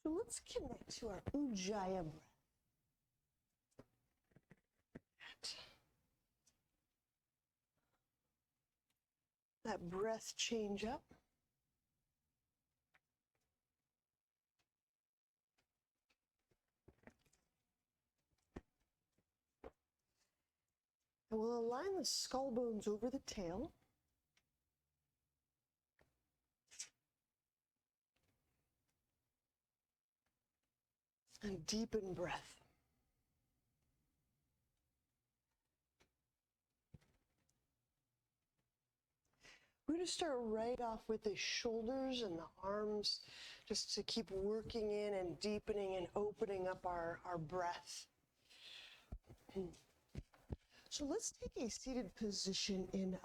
So let's connect to our Ujjayi breath. That breath change up. And we'll align the skull bones over the tail. And deepen breath. We're going to start right off with the shoulders and the arms, just to keep working in and deepening and opening up our breath. So let's take a seated position in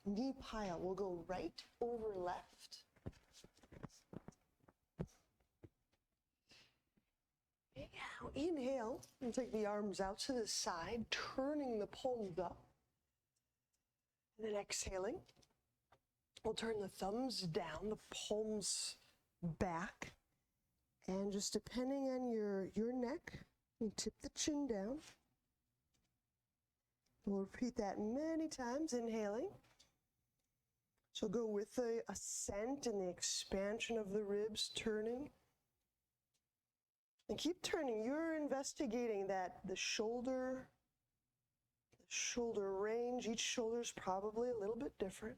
knee pile. We'll go right over left. Now inhale and take the arms out to the side, turning the palms up. And then exhaling, we'll turn the thumbs down, the palms back. And just depending on your neck, you tip the chin down. We'll repeat that many times, inhaling. So go with the ascent and the expansion of the ribs, turning. And keep turning. You're investigating that the shoulder range. Each shoulder is probably a little bit different.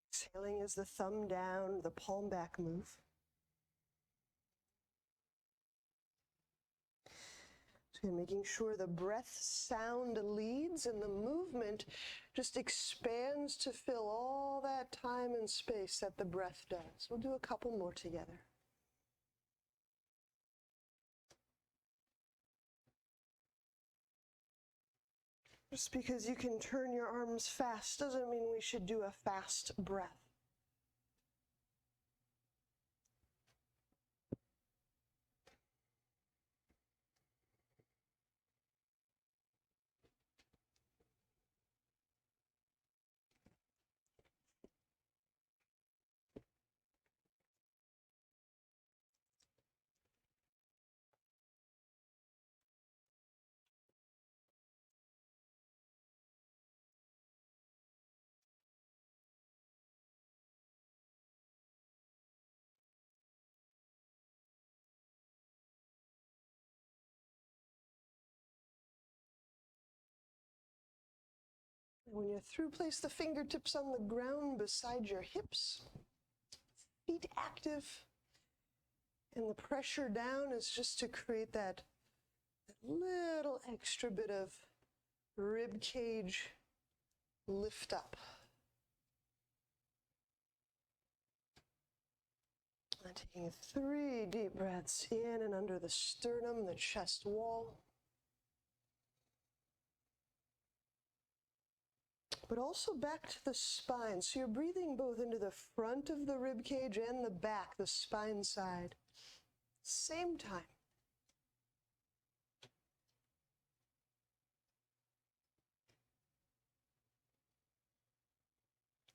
Exhaling as the thumb down, the palm back move. So making sure the breath sound leads and the movement just expands to fill all that time and space that the breath does. We'll do a couple more together. Just because you can turn your arms fast doesn't mean we should do a fast breath. When you're through, place the fingertips on the ground beside your hips. Feet active. And the pressure down is just to create that little extra bit of rib cage lift up. And taking 3 deep breaths in and under the sternum, the chest wall. But also back to the spine. So you're breathing both into the front of the rib cage and the back, the spine side. Same time.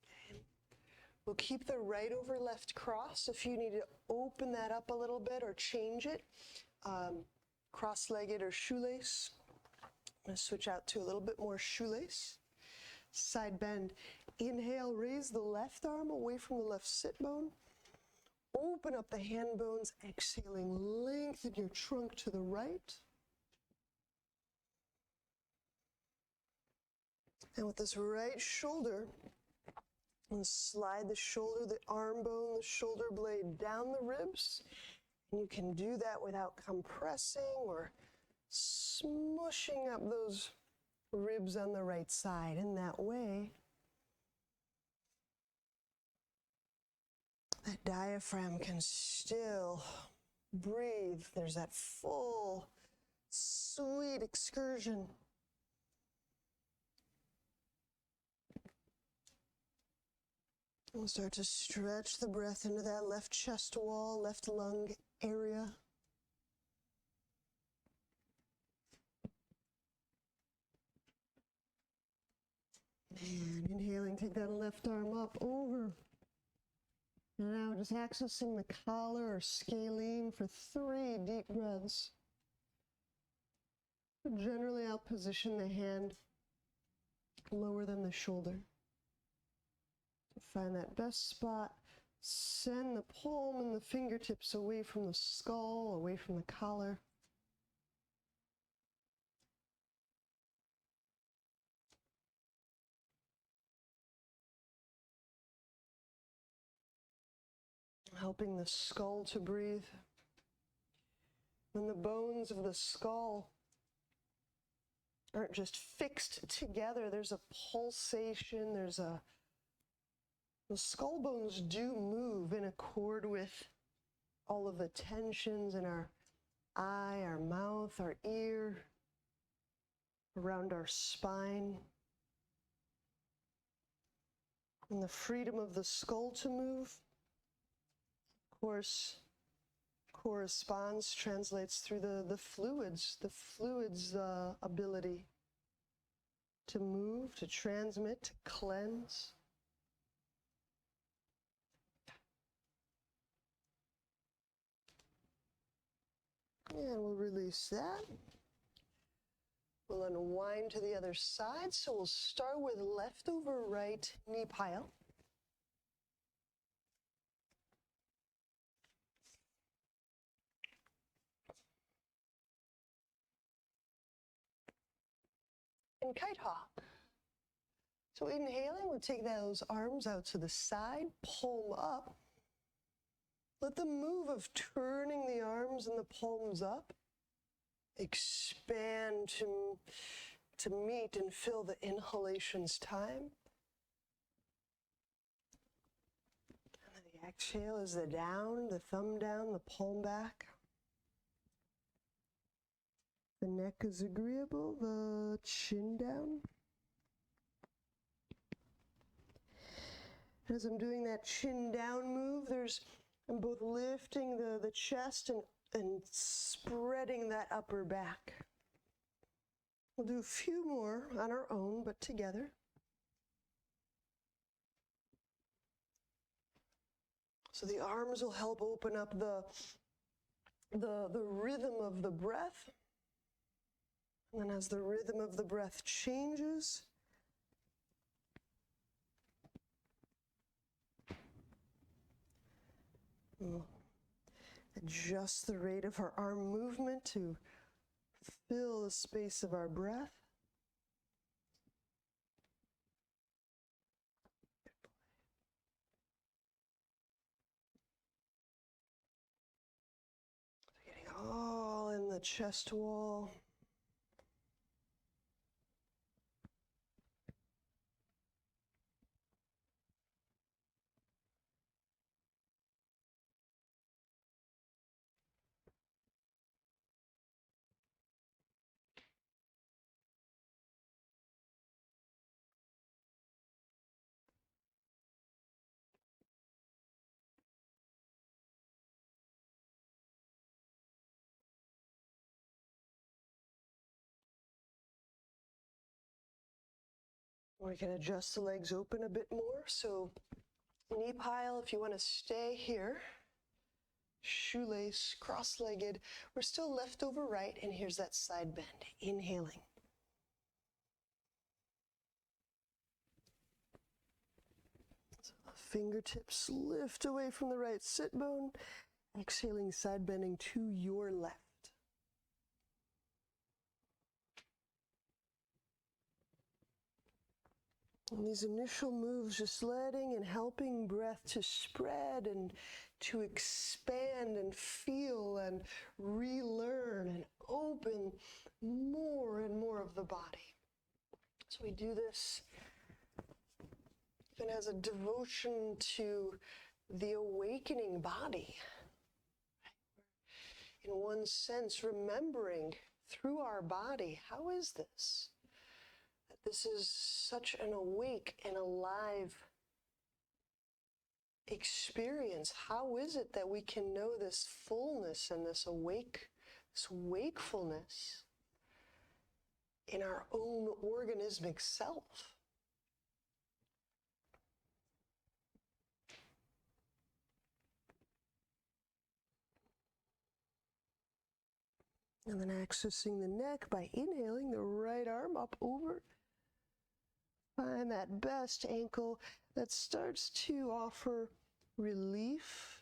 Okay. We'll keep the right over left cross. If you need to open that up a little bit or change it, cross-legged or shoelace. I'm going to switch out to a little bit more shoelace. Side bend. Inhale, raise the left arm away from the left sit bone. Open up the hand bones. Exhaling, lengthen your trunk to the right. And with this right shoulder, and slide the shoulder, the arm bone, the shoulder blade down the ribs. And you can do that without compressing or smushing up those ribs on the right side. In that way, that diaphragm can still breathe. There's that full, sweet excursion. We'll start to stretch the breath into that left chest wall, left lung area. And inhaling, take that left arm up over. And now just accessing the collar or scalene for 3 deep breaths. Generally, I'll position the hand lower than the shoulder. To find that best spot, send the palm and the fingertips away from the skull, away from the collar. Helping the skull to breathe. When the bones of the skull aren't just fixed together, there's a pulsation, the skull bones do move in accord with all of the tensions in our eye, our mouth, our ear, around our spine. And the freedom of the skull to move, of course, translates through the fluids ability to move, to transmit, to cleanse. And we'll release that. We'll unwind to the other side. So we'll start with left over right knee pile. And kite hop. So inhaling, we'll take those arms out to the side, palm up. Let the move of turning the arms and the palms up expand to meet and fill the inhalation's time. And then the exhale is the down, the thumb down, the palm back. The neck is agreeable, the chin down. As I'm doing that chin down move, I'm both lifting the chest and spreading that upper back. We'll do a few more on our own, but together. So the arms will help open up the rhythm of the breath. And then as the rhythm of the breath changes, we'll adjust the rate of our arm movement to fill the space of our breath. Getting all in the chest wall. We can adjust the legs open a bit more. So knee pile, if you want to stay here. Shoelace, cross-legged. We're still left over right, and here's that side bend. Inhaling. So fingertips lift away from the right sit bone. Exhaling, side bending to your left. And these initial moves, just letting and helping breath to spread and to expand and feel and relearn and open more and more of the body. So we do this even as a devotion to the awakening body. In one sense, remembering through our body, how is this? This is such an awake and alive experience. How is it that we can know this fullness and this wakefulness in our own organismic self? And then accessing the neck by inhaling the right arm up over. Find that best ankle that starts to offer relief.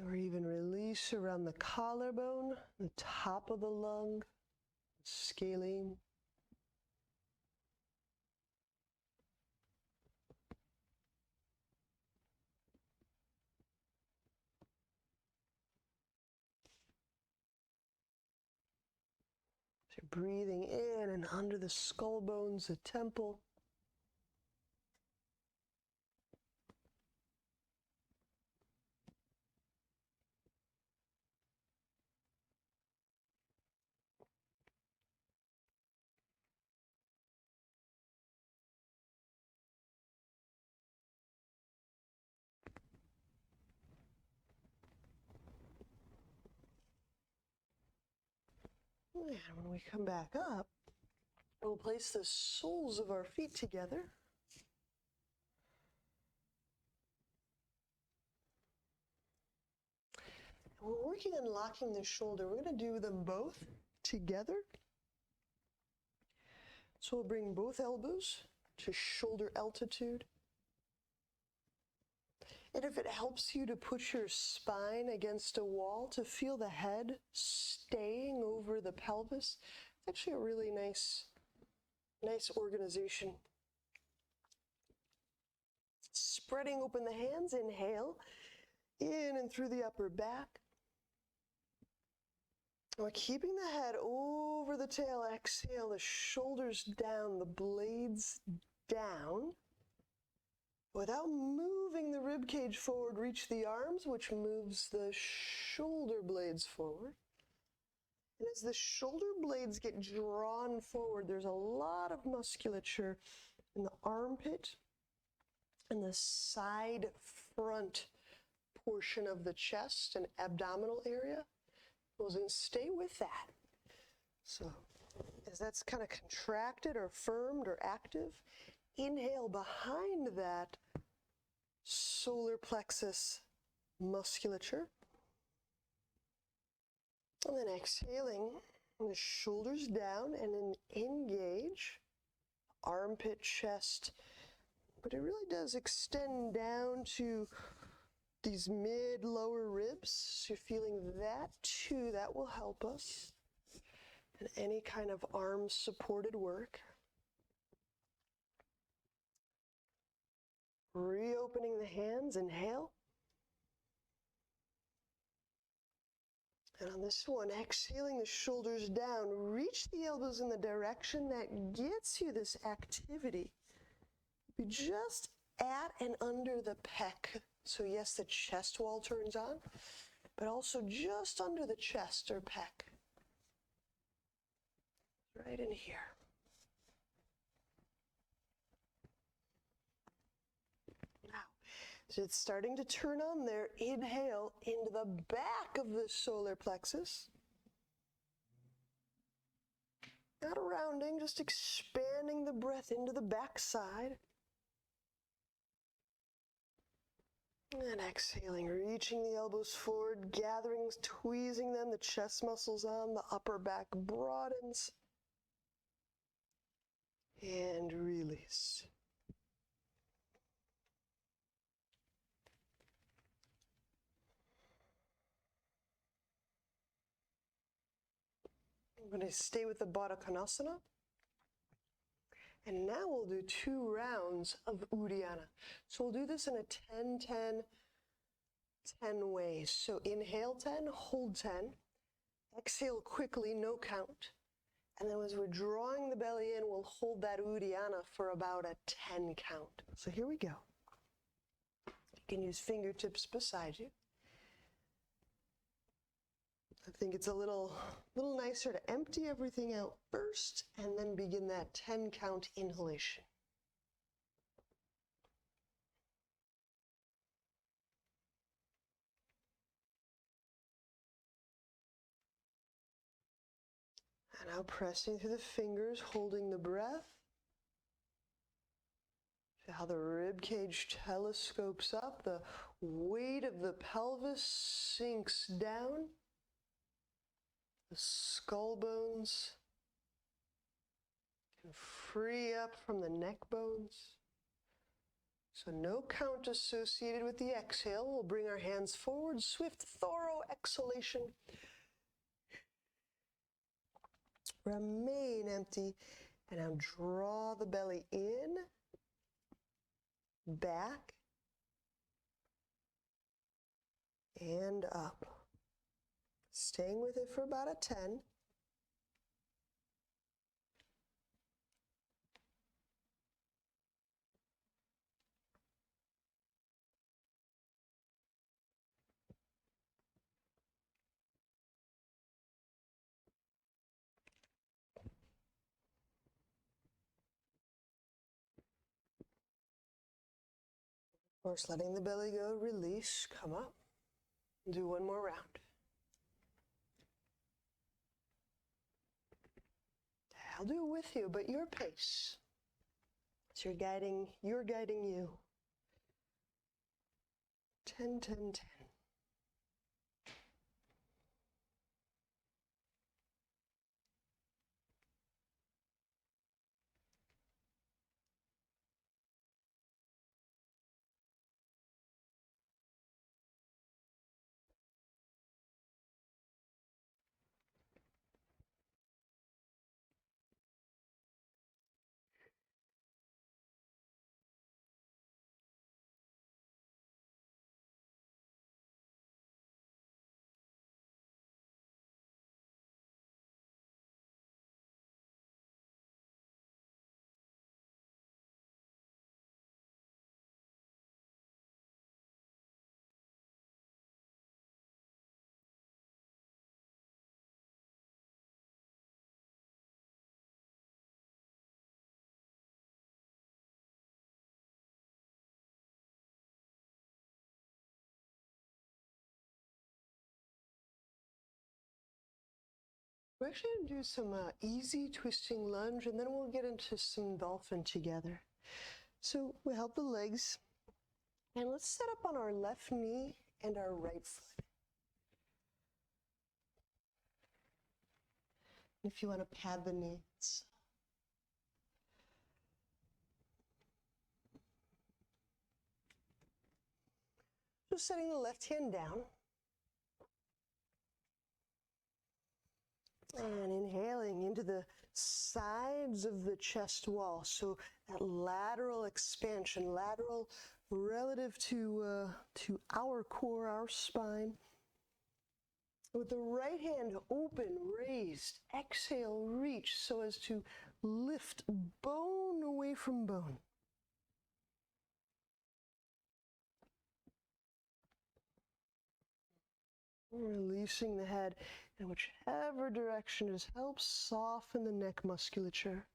Or even release around the collarbone, the top of the lung, scalene. So breathing in and under the skull bones, the temple. And when we come back up, we'll place the soles of our feet together. We're working on locking the shoulder. We're going to do them both together. So we'll bring both elbows to shoulder altitude. And if it helps you to put your spine against a wall, to feel the head staying over the pelvis, it's actually a really nice organization. Spreading open the hands, inhale, in and through the upper back. We're keeping the head over the tail, exhale, the shoulders down, the blades down. Without moving the rib cage forward, reach the arms, which moves the shoulder blades forward. And as the shoulder blades get drawn forward, there's a lot of musculature in the armpit and the side front portion of the chest and abdominal area. We'll stay with that. So as that's kind of contracted or firmed or active, inhale behind that solar plexus musculature. And then exhaling, the shoulders down and then engage, armpit, chest. But it really does extend down to these mid-lower ribs. So you're feeling that too. That will help us in any kind of arm-supported work. Reopening the hands, inhale. And on this one, exhaling the shoulders down, reach the elbows in the direction that gets you this activity. Be just at and under the pec. So yes, the chest wall turns on, but also just under the chest or pec. Right in here. So it's starting to turn on there. Inhale into the back of the solar plexus. Not a rounding, just expanding the breath into the back side. And exhaling, reaching the elbows forward, gathering, tweezing them, the chest muscles on, the upper back broadens. And release. I'm going to stay with the Baddha Konasana. And now we'll do 2 rounds of Uddiyana. So we'll do this in a 10-10-10 ways. So inhale 10, hold 10, exhale quickly, no count. And then as we're drawing the belly in, we'll hold that Uddiyana for about a 10 count. So here we go. You can use fingertips beside you. I think it's a little nicer to empty everything out first and then begin that 10 count inhalation. And now pressing through the fingers, holding the breath. Feel how the rib cage telescopes up, the weight of the pelvis sinks down, the skull bones can free up from the neck bones. So no count associated with the exhale. We'll bring our hands forward, swift, thorough exhalation. Remain empty, and now draw the belly in, back, and up. Staying with it for about a 10. Of course, letting the belly go, release, come up. Do one more round. I'll do it with you, but your pace. So you're guiding you. 10, 10, 10. We're actually going to do some easy twisting lunge, and then we'll get into some dolphin together. So we help the legs, and let's set up on our left knee and our right foot. If you want to pad the knees. Just setting the left hand down. And inhaling into the sides of the chest wall. So that lateral expansion, lateral relative to our core, our spine. With the right hand open, raised, exhale, reach so as to lift bone away from bone. Releasing the head in whichever direction just helps soften the neck musculature.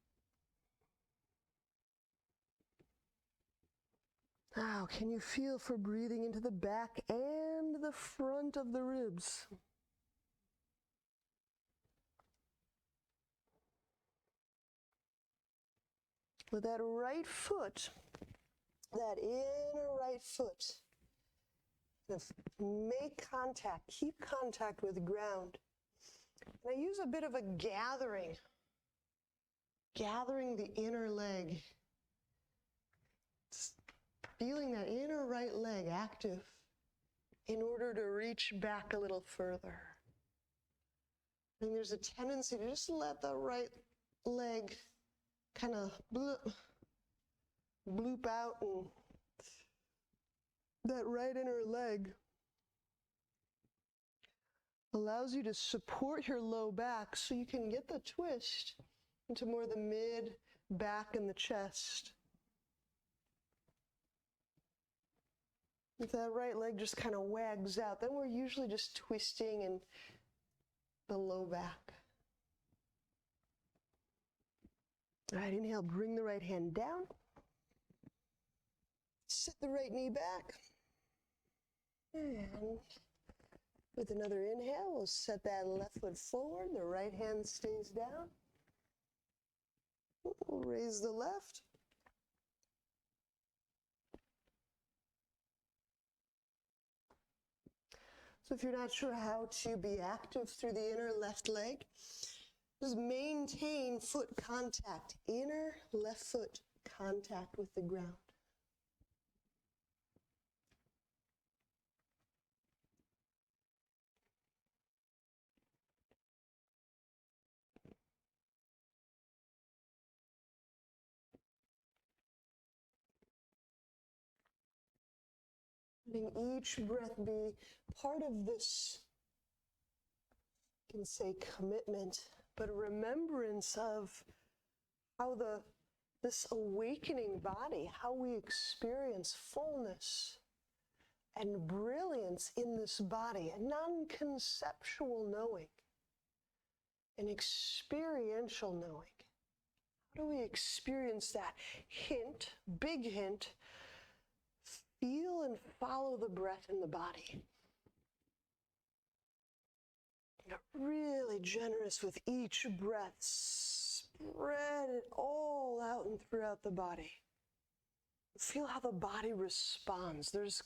Now, can you feel for breathing into the back and the front of the ribs? With that right foot, that inner right foot, make contact, keep contact with the ground. And I use a bit of a gathering the inner leg. Just feeling that inner right leg active in order to reach back a little further. And there's a tendency to just let the right leg kind of bloop out, and that right inner leg allows you to support your low back so you can get the twist into more the mid, back, and the chest. If that right leg just kind of wags out, then we're usually just twisting in the low back. All right, inhale, bring the right hand down. Set the right knee back. And with another inhale, we'll set that left foot forward. The right hand stays down. We'll raise the left. So if you're not sure how to be active through the inner left leg, just maintain foot contact, inner left foot contact with the ground. Letting each breath be part of this, you can say commitment, but a remembrance of how this awakening body, how we experience fullness and brilliance in this body, a non-conceptual knowing, an experiential knowing. How do we experience that? Hint, big hint, feel and follow the breath in the body. Get really generous with each breath. Spread it all out and throughout the body. Feel how the body responds. There's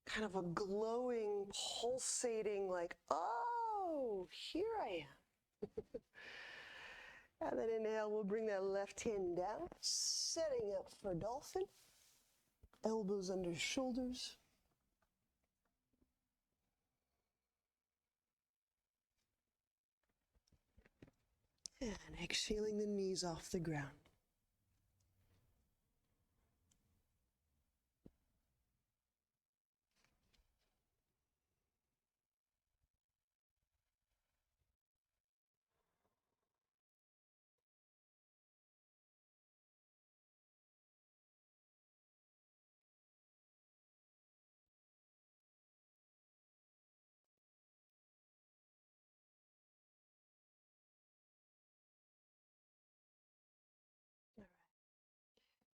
kind of a glowing, pulsating, like, oh, here I am. And then inhale, we'll bring that left hand down, setting up for dolphin. Elbows under shoulders. And exhaling the knees off the ground.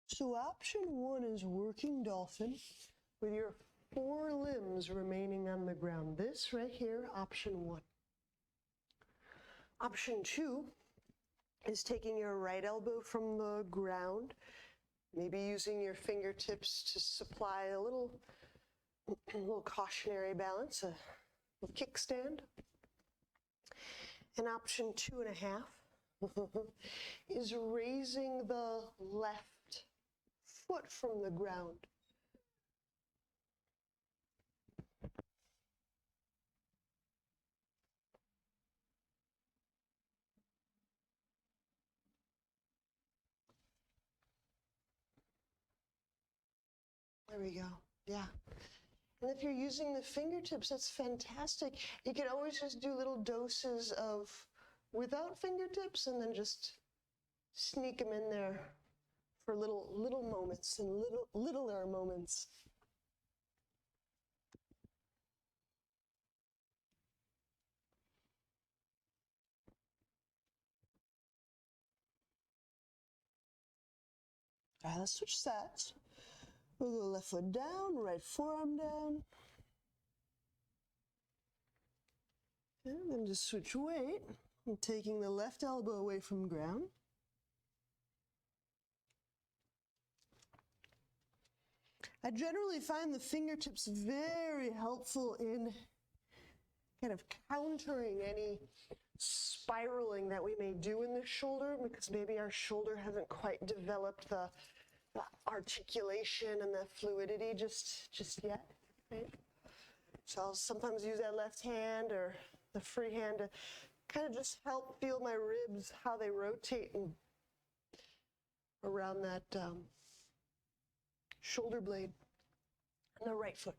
So option one is working dolphin with your 4 limbs remaining on the ground. This right here, option one. Option two is taking your right elbow from the ground, maybe using your fingertips to supply a little cautionary balance, a little kickstand. And option 2.5 is raising the left foot from the ground. There we go. Yeah. And if you're using the fingertips, that's fantastic. You can always just do little doses of without fingertips and then just sneak them in there for little moments and littler moments. All right, let's switch sides. We'll go left foot down, right forearm down. And then just switch weight. I'm taking the left elbow away from ground. I generally find the fingertips very helpful in kind of countering any spiraling that we may do in the shoulder, because maybe our shoulder hasn't quite developed the articulation and the fluidity just yet, right? So I'll sometimes use that left hand or the free hand to kind of just help feel my ribs, how they rotate and around that shoulder blade and the right foot.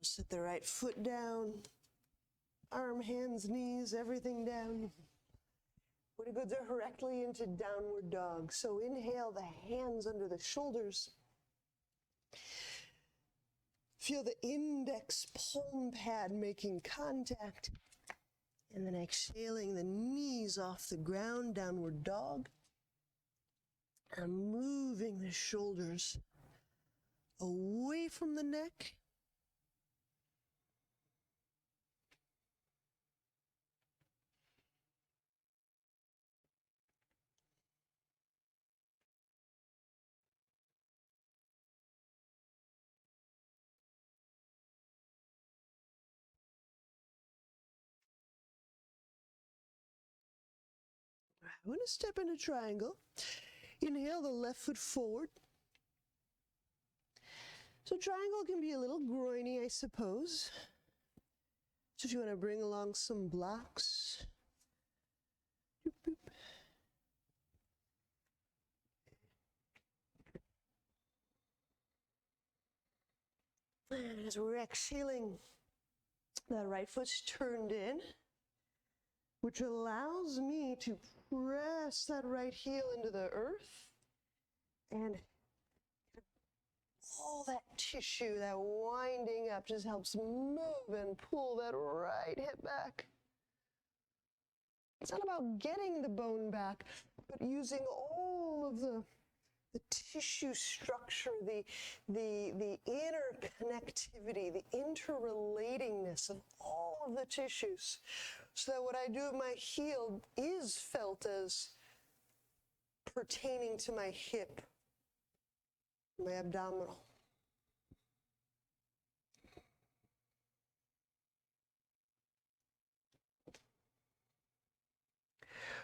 Sit the right foot down, arm, hands, knees, everything down. We're going to go directly into downward dog. So inhale, the hands under the shoulders. Feel the index palm pad making contact. And then exhaling the knees off the ground, downward dog. And moving the shoulders away from the neck. I'm going to step into triangle. Inhale the left foot forward. So triangle can be a little groiny, I suppose. So if you want to bring along some blocks. Boop, boop. And as we're exhaling, that right foot's turned in, which allows me to press that right heel into the earth and all that tissue, that winding up just helps move and pull that right hip back. It's not about getting the bone back, but using all of the tissue structure, the interconnectivity, the interrelatingness of all of the tissues, so that what I do with my heel is felt as pertaining to my hip, my abdominal.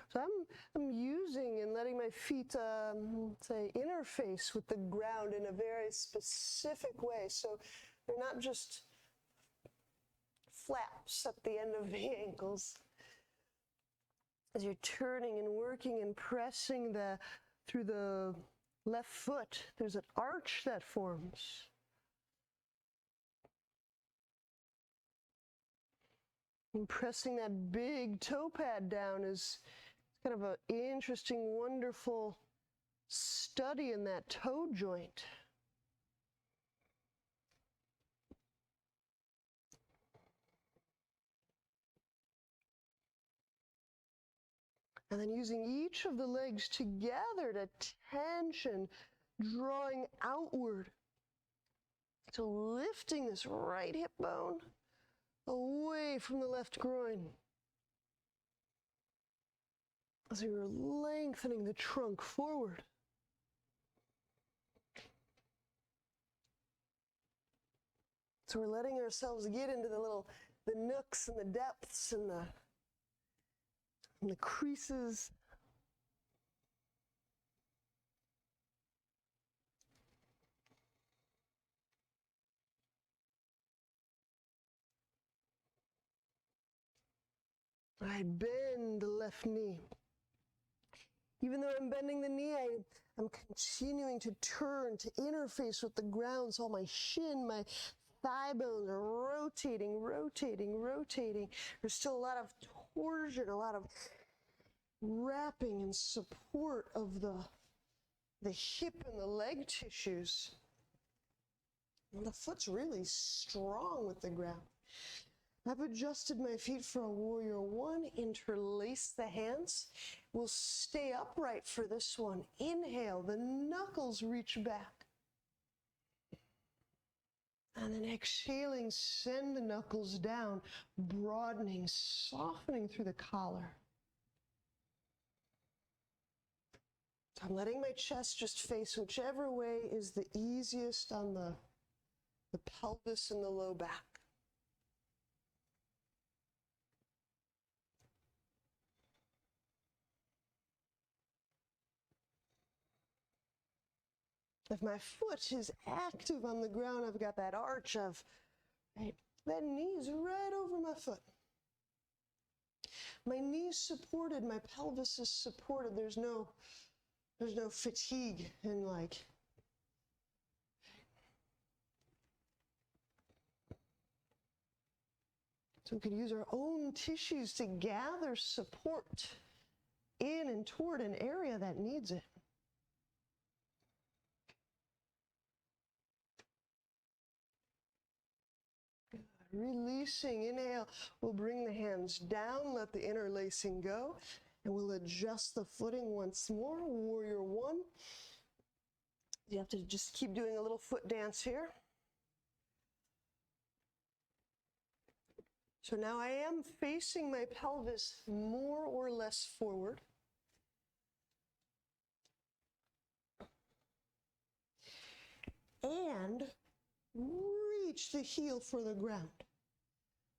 So I'm using and letting my feet, say, interface with the ground in a very specific way. So they're not just flaps at the end of the ankles. As you're turning and working and pressing through the left foot, there's an arch that forms. And pressing that big toe pad down is kind of an interesting, wonderful study in that toe joint. And then using each of the legs together to tension, drawing outward. So lifting this right hip bone away from the left groin. As we were lengthening the trunk forward. So we're letting ourselves get into the nooks and the depths and the creases. I bend the left knee. Even though I'm bending the knee, I'm continuing to turn, to interface with the ground, so my shin, my thigh bones are rotating, rotating, rotating. There's still a lot of torsion, a lot of wrapping and support of the hip and the leg tissues. And the foot's really strong with the ground. I've adjusted my feet for a warrior one. Interlace the hands. We'll stay upright for this one. Inhale, the knuckles reach back. And then exhaling, send the knuckles down, broadening, softening through the collar. I'm letting my chest just face whichever way is the easiest on the pelvis and the low back. If my foot is active on the ground, I've got that arch of, right, that knee's right over my foot. My knee's supported, my pelvis is supported. There's no fatigue in like. So we could use our own tissues to gather support in and toward an area that needs it. Releasing, inhale, we'll bring the hands down, let the interlacing go, and we'll adjust the footing once more, warrior one. You have to just keep doing a little foot dance here. So now I am facing my pelvis more or less forward. And reach the heel for the ground.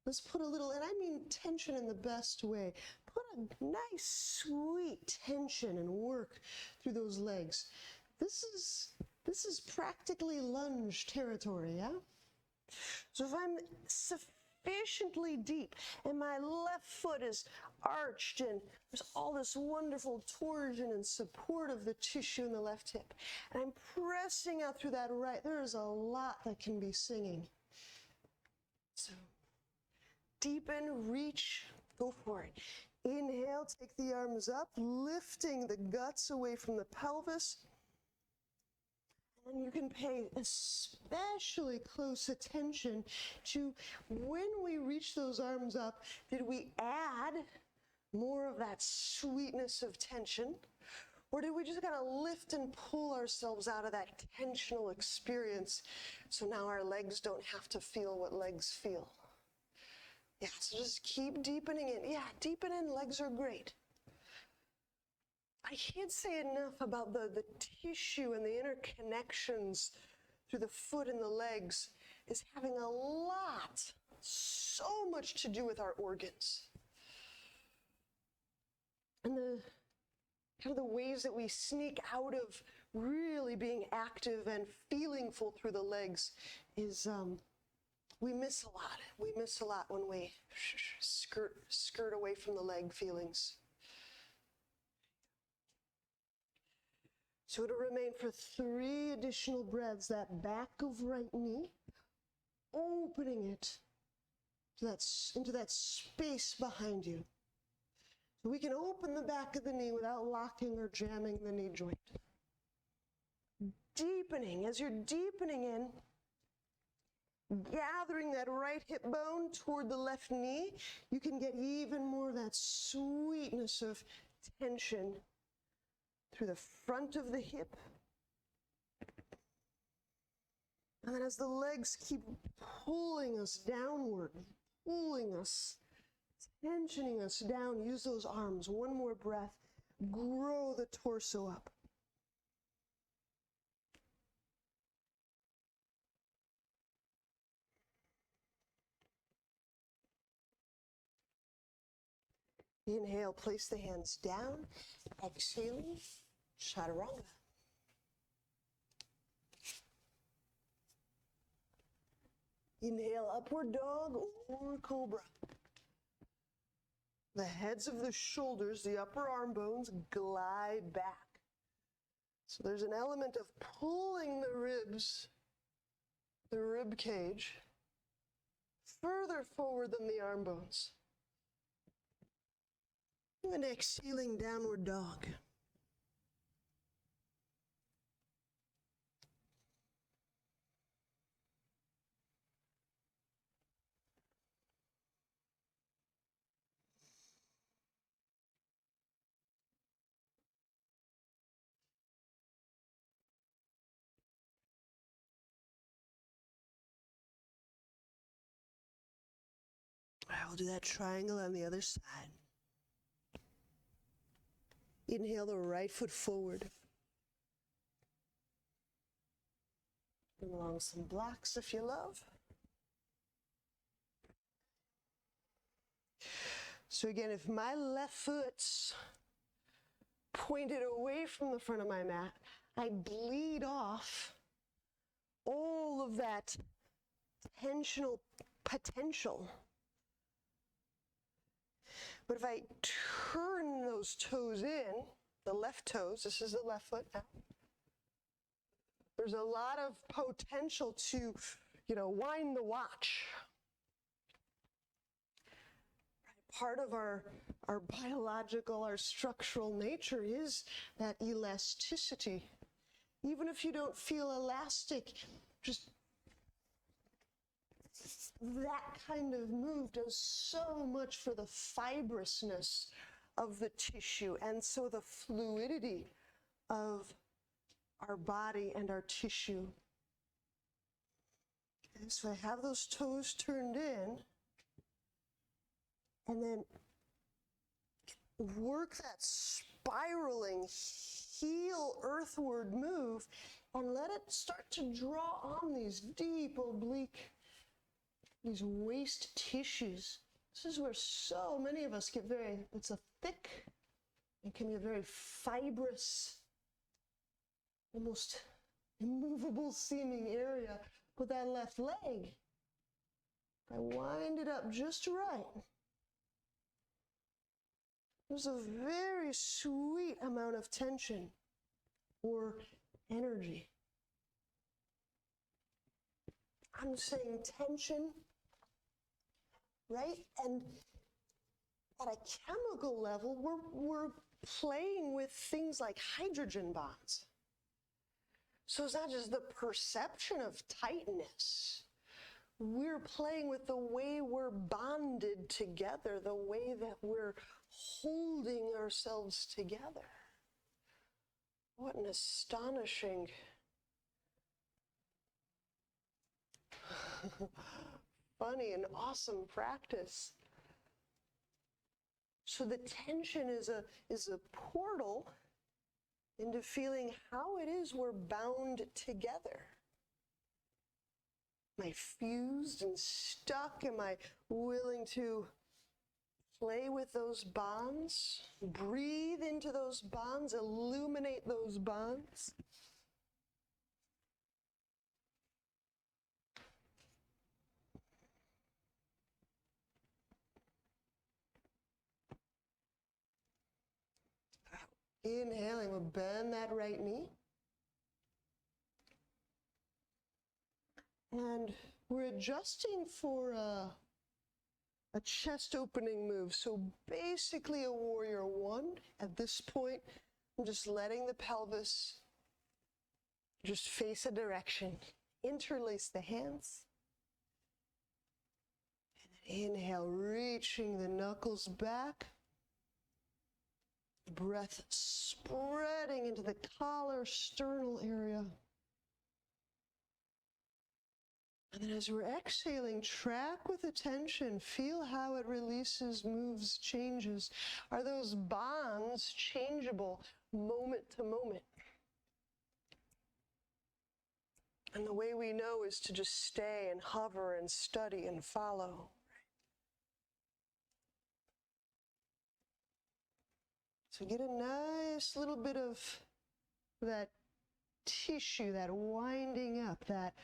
Let's put a little, and I mean tension in the best way. Put a nice, sweet tension and work through those legs. This is practically lunge territory, yeah? So if I'm sufficiently deep and my left foot is arched and there's all this wonderful torsion and support of the tissue in the left hip, and I'm pressing out through that right, there's a lot that can be singing. So deepen, reach, go for it. Inhale, take the arms up, lifting the guts away from the pelvis. And you can pay especially close attention to when we reach those arms up, did we add more of that sweetness of tension? Or did we just kind of lift and pull ourselves out of that tensional experience so now our legs don't have to feel what legs feel? Yeah, so just keep deepening in. Yeah, deepen in, legs are great. I can't say enough about the tissue and the interconnections through the foot and the legs is having a lot, so much to do with our organs. And the kind of the ways that we sneak out of really being active and feeling full through the legs is we miss a lot. We miss a lot when we skirt away from the leg feelings. So it'll remain for 3 additional breaths, that back of right knee, opening it into that space behind you. So we can open the back of the knee without locking or jamming the knee joint. Deepening, as you're deepening in, gathering that right hip bone toward the left knee, you can get even more of that sweetness of tension through the front of the hip. And then as the legs keep pulling us downward, pulling us, tensioning us down, use those arms. One more breath. Grow the torso up. Inhale, place the hands down. Exhaling, chaturanga. Inhale, upward dog or cobra. The heads of the shoulders, the upper arm bones, glide back. So there's an element of pulling the ribs, the rib cage, further forward than the arm bones. And exhaling, downward dog. I'll do that triangle on the other side. Inhale the right foot forward. Bring along some blocks if you love. So again, if my left foot's pointed away from the front of my mat, I bleed off all of that tensional potential. But if I turn those toes in, the left toes, this is the left foot now, there's a lot of potential to, wind the watch. part of our biological, our structural nature is that elasticity. Even if you don't feel elastic, just that kind of move does so much for the fibrousness of the tissue, and so the fluidity of our body and our tissue. And so I have those toes turned in, and then work that spiraling heel earthward move, and let it start to draw on these deep oblique, these waist tissues. This is where so many of us get it's a thick, it can be a very fibrous, almost immovable seeming area with that left leg. I wind it up just right. There's a very sweet amount of tension or energy. I'm saying tension, right? And at a chemical level, we're playing with things like hydrogen bonds. So it's not just the perception of tightness. We're playing with the way we're bonded together, the way that we're holding ourselves together. What an astonishing, funny and awesome practice. So the tension is a portal into feeling how it is we're bound together. Am I fused and stuck? Am I willing to play with those bonds? Breathe into those bonds, illuminate those bonds. Inhaling, we'll bend that right knee. And we're adjusting for a chest opening move. So basically a warrior one. At this point, I'm just letting the pelvis just face a direction. Interlace the hands. And then inhale, reaching the knuckles back. Breath spreading into the collar, sternal area. And then as we're exhaling, track with attention. Feel how it releases, moves, changes. Are those bonds changeable moment to moment? And the way we know is to just stay and hover and study and follow. So get a nice little bit of that tissue, that winding up, that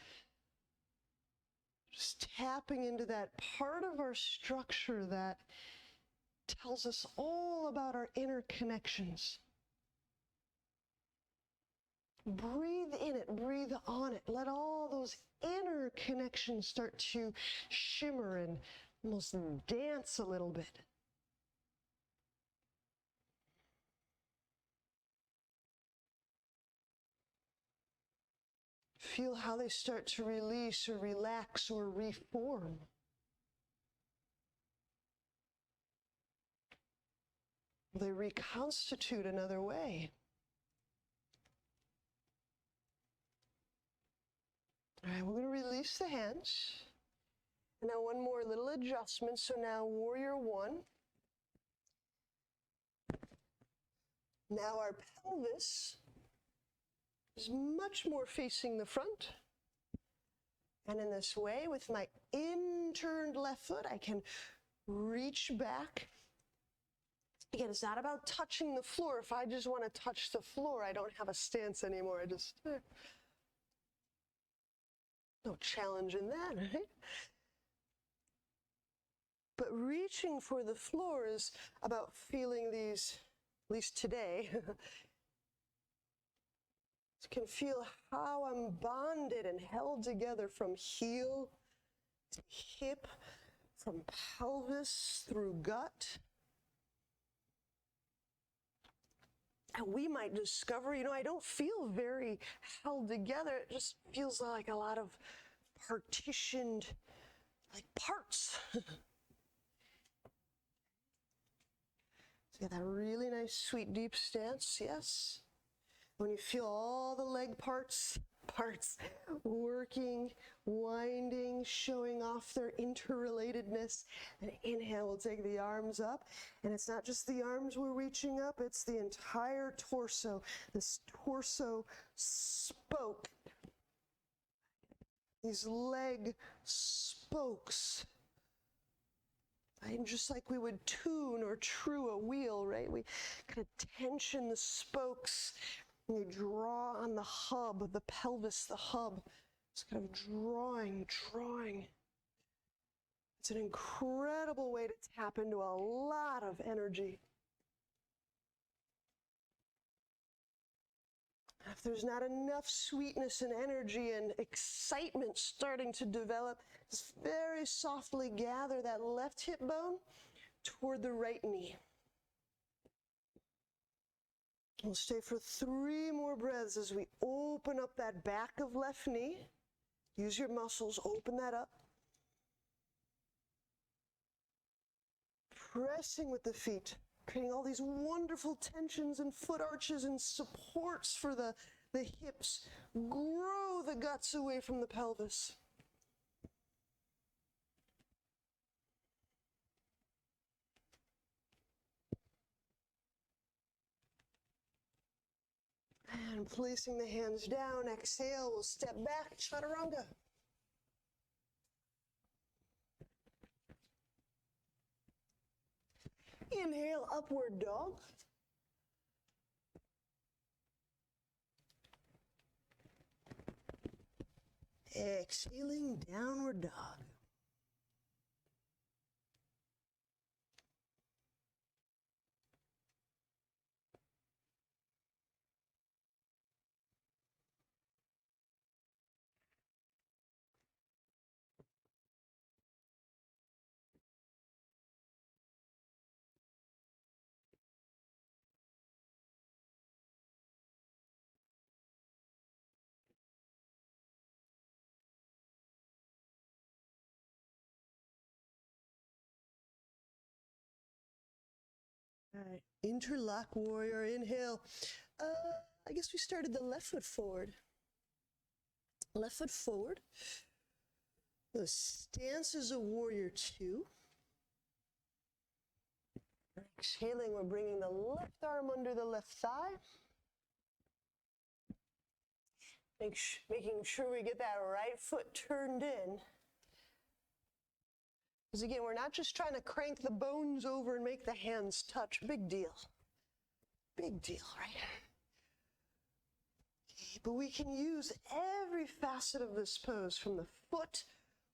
just tapping into that part of our structure that tells us all about our inner connections. Breathe in it, breathe on it. Let all those inner connections start to shimmer and almost dance a little bit. Feel how they start to release or relax or reform. They reconstitute another way. All right, we're going to release the hands. And now one more little adjustment. So now warrior one. Now our pelvis is much more facing the front. And in this way, with my inturned left foot, I can reach back. Again, it's not about touching the floor. If I just want to touch the floor, I don't have a stance anymore. I just, no challenge in that, right? But reaching for the floor is about feeling these, at least today, can feel how I'm bonded and held together from heel to hip, from pelvis through gut. And we might discover, I don't feel very held together. It just feels like a lot of partitioned, like parts. So you get that really nice, sweet, deep stance, yes. When you feel all the leg parts working, winding, showing off their interrelatedness. And inhale, we'll take the arms up. And it's not just the arms we're reaching up, it's the entire torso. This torso spoke. These leg spokes. And just like we would tune or true a wheel, right? We kind of tension the spokes. And you draw on the hub, the pelvis, the hub. It's kind of drawing. It's an incredible way to tap into a lot of energy. If there's not enough sweetness and energy and excitement starting to develop, just very softly gather that left hip bone toward the right knee. We'll stay for 3 more breaths as we open up that back of left knee. Use your muscles, open that up. Pressing with the feet, creating all these wonderful tensions and foot arches and supports for the hips. Grow the guts away from the pelvis. And placing the hands down, exhale, we'll step back, chaturanga. Inhale, upward dog. Exhaling, downward dog. All right, interlock warrior, inhale. I guess we started the left foot forward. Left foot forward. The stance is a warrior 2. Exhaling, we're bringing the left arm under the left thigh. Making sure we get that right foot turned in. Because again, we're not just trying to crank the bones over and make the hands touch. Big deal. Big deal, right? Okay, but we can use every facet of this pose, from the foot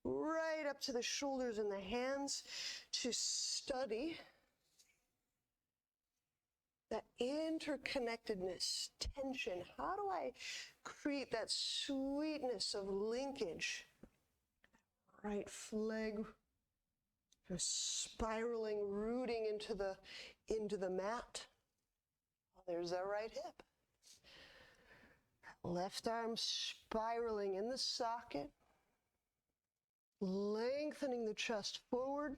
right up to the shoulders and the hands, to study that interconnectedness, tension. How do I create that sweetness of linkage? Right leg spiraling, rooting into the mat. There's that right hip. Left arm spiraling in the socket, lengthening the chest forward.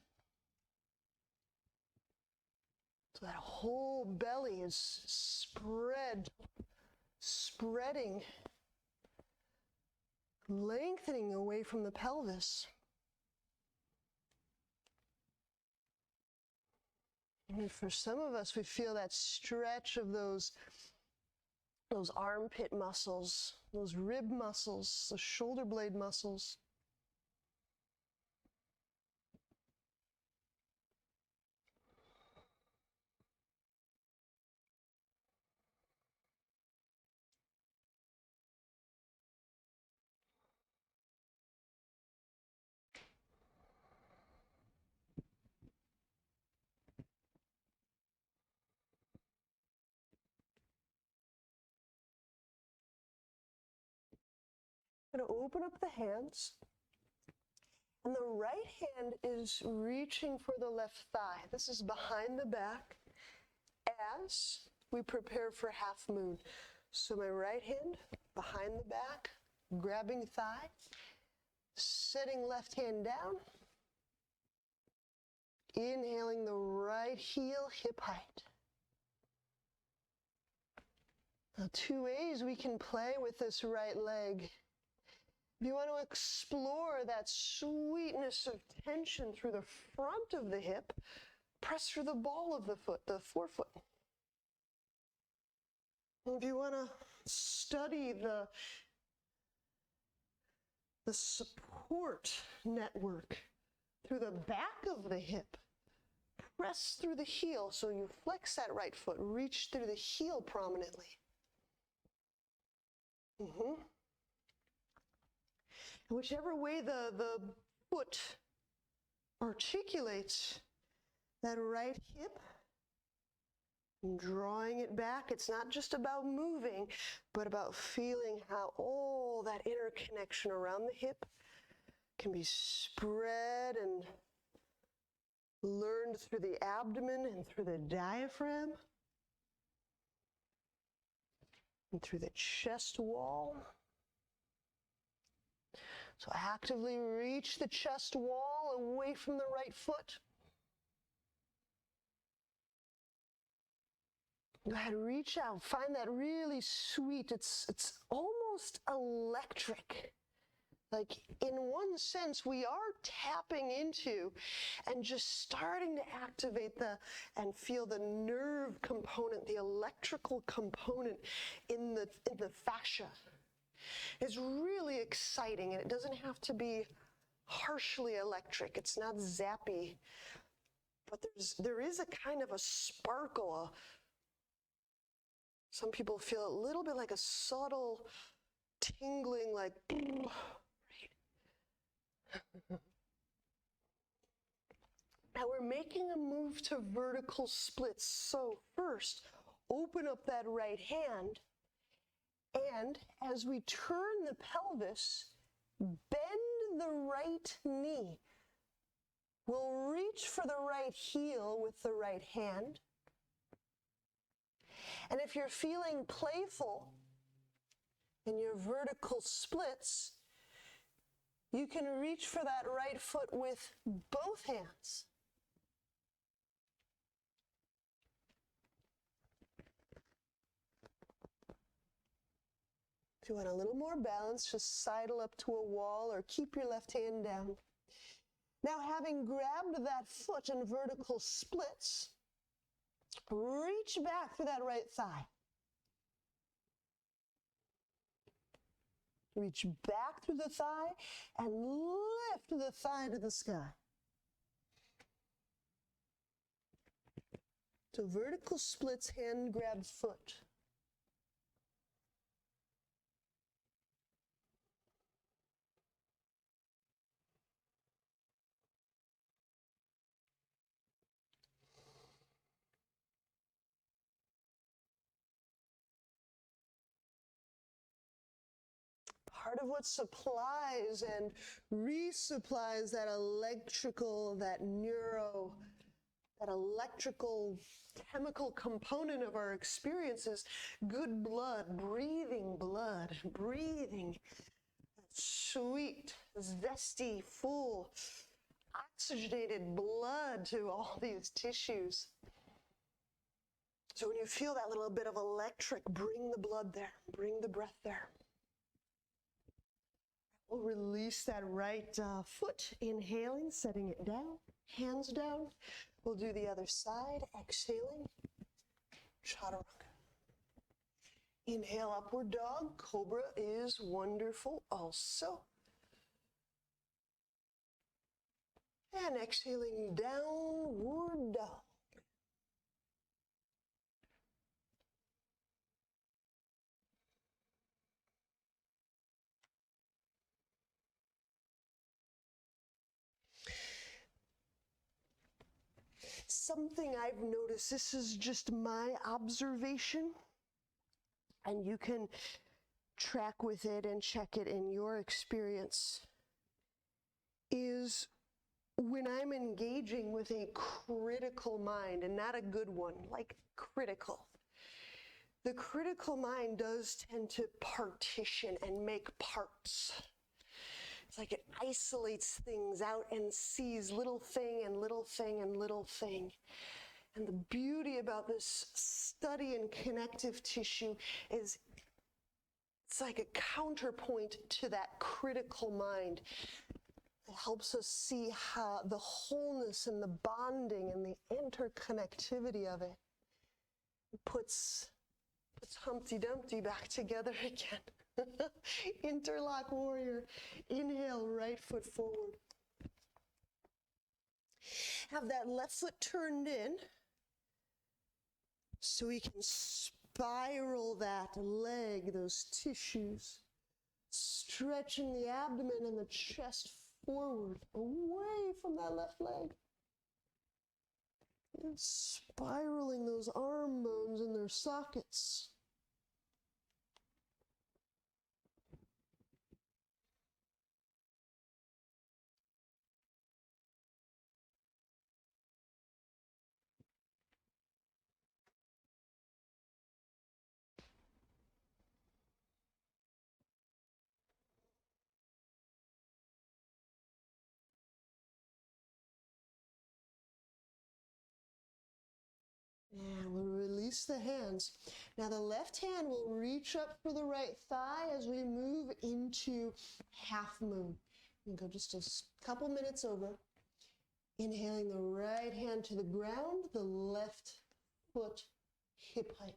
So that whole belly is spreading, lengthening away from the pelvis. And for some of us, we feel that stretch of those armpit muscles, those rib muscles, the shoulder blade muscles. I'm going to open up the hands, And the right hand is reaching for the left thigh. This is behind the back as we prepare for half moon. So my right hand behind the back, grabbing thigh, setting left hand down, inhaling the right heel, hip height. Now, 2 ways we can play with this right leg. If you want to explore that sweetness of tension through the front of the hip, press through the ball of the foot, the forefoot. If you want to study the support network through the back of the hip, press through the heel so you flex that right foot, reach through the heel prominently. Whichever way the foot articulates that right hip, drawing it back. It's not just about moving, but about feeling how all that interconnection around the hip can be spread and learned through the abdomen and through the diaphragm and through the chest wall. So actively reach the chest wall away from the right foot. Go ahead, reach out, find that really sweet, it's almost electric. Like in one sense, we are tapping into and just starting to activate and feel the nerve component, the electrical component in the fascia. It's really exciting, and it doesn't have to be harshly electric. It's not zappy, but there is a kind of a sparkle. Some people feel a little bit like a subtle tingling, like, right? Now we're making a move to vertical splits. So first, open up that right hand, and as we turn the pelvis, bend the right knee. We'll reach for the right heel with the right hand. And if you're feeling playful in your vertical splits, you can reach for that right foot with both hands. If you want a little more balance, just sidle up to a wall or keep your left hand down. Now, having grabbed that foot in vertical splits, reach back through that right thigh. Reach back through the thigh and lift the thigh to the sky. So vertical splits, hand grab foot. Part of what supplies and resupplies that electrical, that electrical chemical component of our experience is good blood, breathing sweet, zesty, full, oxygenated blood to all these tissues. So when you feel that little bit of electric, bring the blood there, bring the breath there. We'll release that right foot, inhaling, setting it down, hands down. We'll do the other side, exhaling, chaturanga. Inhale, upward dog. Cobra is wonderful also. And exhaling, downward dog. Something I've noticed, this is just my observation, and you can track with it and check it in your experience, is when I'm engaging with a critical mind, and not a good one, like critical. The critical mind does tend to partition and make parts. It's like it isolates things out and sees little thing and little thing and little thing. And the beauty about this study in connective tissue is it's like a counterpoint to that critical mind. It helps us see how the wholeness and the bonding and the interconnectivity of it. It puts Humpty Dumpty back together again. Interlock warrior. Inhale, right foot forward. Have that left foot turned in so we can spiral that leg, those tissues, stretching the abdomen and the chest forward, away from that left leg. And spiraling those arm bones in their sockets. And we'll release the hands. Now the left hand will reach up for the right thigh as we move into half moon. We can go just a couple minutes over. Inhaling the right hand to the ground, the left foot hip height.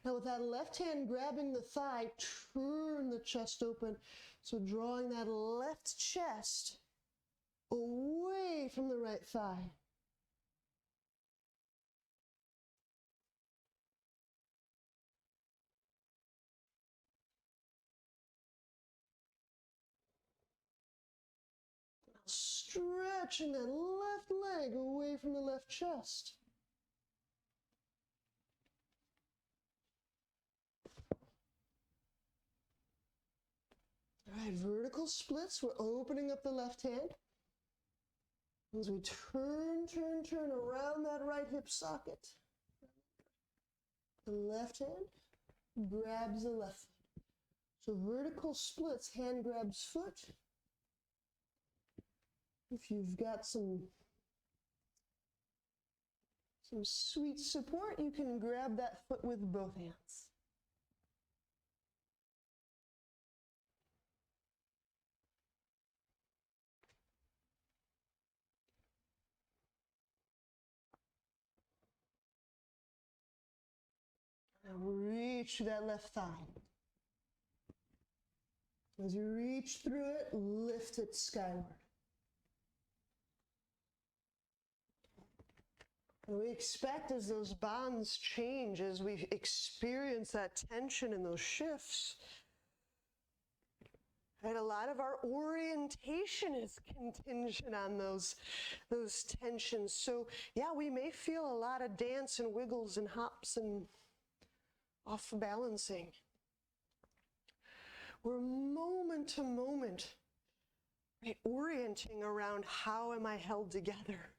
Now with that left hand grabbing the thigh, turn the chest open. So drawing that left chest away from the right thigh. Stretching that left leg away from the left chest. All right, vertical splits. We're opening up the left hand. As we turn around that right hip socket. The left hand grabs the left foot. So vertical splits, hand grabs foot. If you've got some sweet support, you can grab that foot with both hands. Now reach through that left thigh. As you reach through it, lift it skyward. And we expect as those bonds change, as we experience that tension and those shifts, and a lot of our orientation is contingent on those tensions. So yeah, we may feel a lot of dance and wiggles and hops and off balancing. We're moment to moment, right, orienting around how am I held together.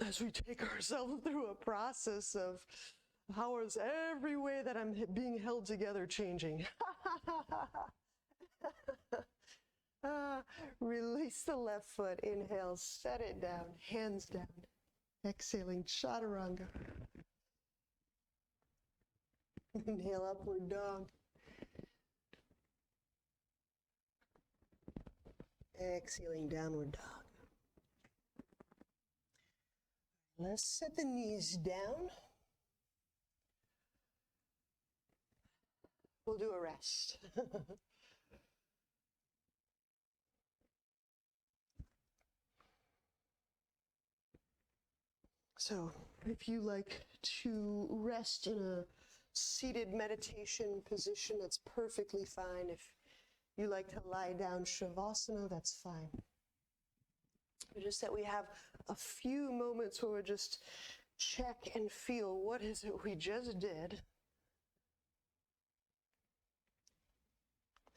As we take ourselves through a process of how is every way that I'm being held together changing. Release the left foot, inhale, set it down, hands down. Exhaling, chaturanga. Inhale, upward dog. Exhaling, downward dog. Let's set the knees down. We'll do a rest. So If you like to rest in a seated meditation position, that's perfectly fine. If you like to lie down Shavasana, that's fine. But just that we have a few moments where we just check and feel, what is it we just did?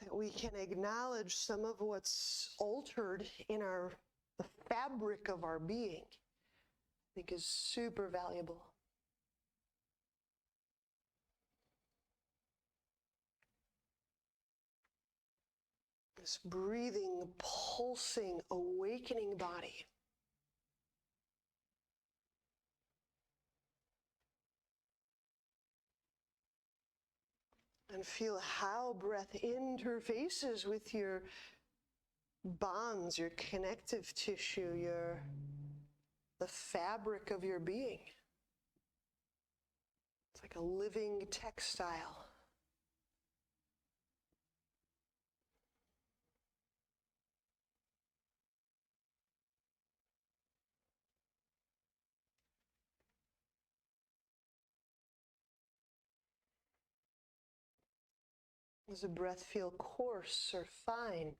That we can acknowledge some of what's altered in the fabric of our being, I think is super valuable. This breathing, pulsing, awakening body. And feel how breath interfaces with your bonds, your connective tissue, the fabric of your being. It's like a living textile. Does the breath feel coarse or fine?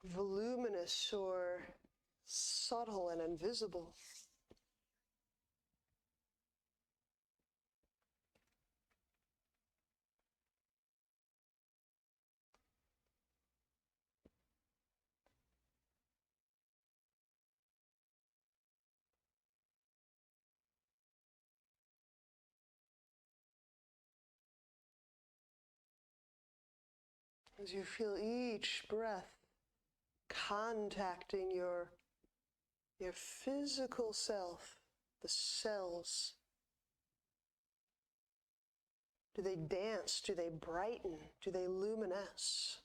Voluminous or subtle and invisible? As you feel each breath contacting your physical self, the cells. Do they dance? Do they brighten? Do they luminesce?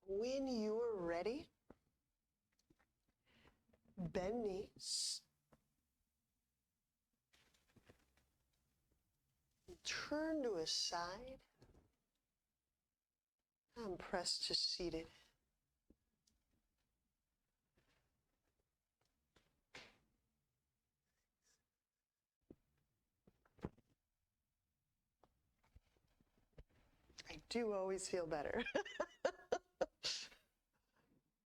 When you are ready, bend knees. Turn to a side and press to seated. I do always feel better.